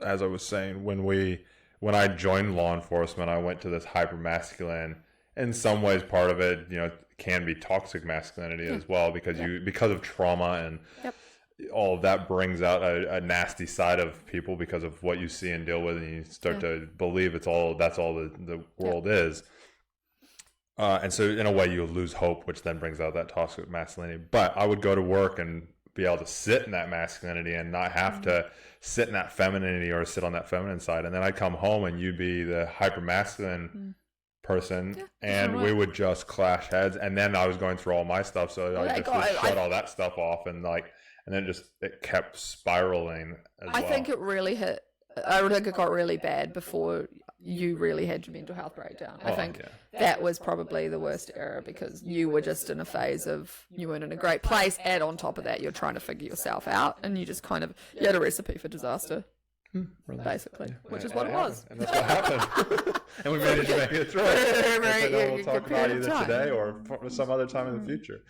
as I was saying, when I joined law enforcement, I went to this hyper masculine. In some ways, part of it, can be toxic masculinity as well, because because of trauma and all of that brings out a nasty side of people because of what you see and deal with, and you start to believe that's all the world is. And so in a way you lose hope, which then brings out that toxic masculinity. But I would go to work and be able to sit in that masculinity and not have to sit in that femininity or sit on that feminine side. And then I'd come home and you'd be the hyper masculine person, and we would just clash heads. And then I was going through all my stuff, so I just would shut all that stuff off, and then it kept spiraling as well. I think it really hit. I think it got really bad before you really had your mental health breakdown. I think that was probably the worst era, because you were just in a phase of, you weren't in a great place, and on top of that you're trying to figure yourself out, and you just you had a recipe for disaster, basically, which is what it was. And that's what happened. And we managed to make it through. We'll talk about either today or some other time in the future.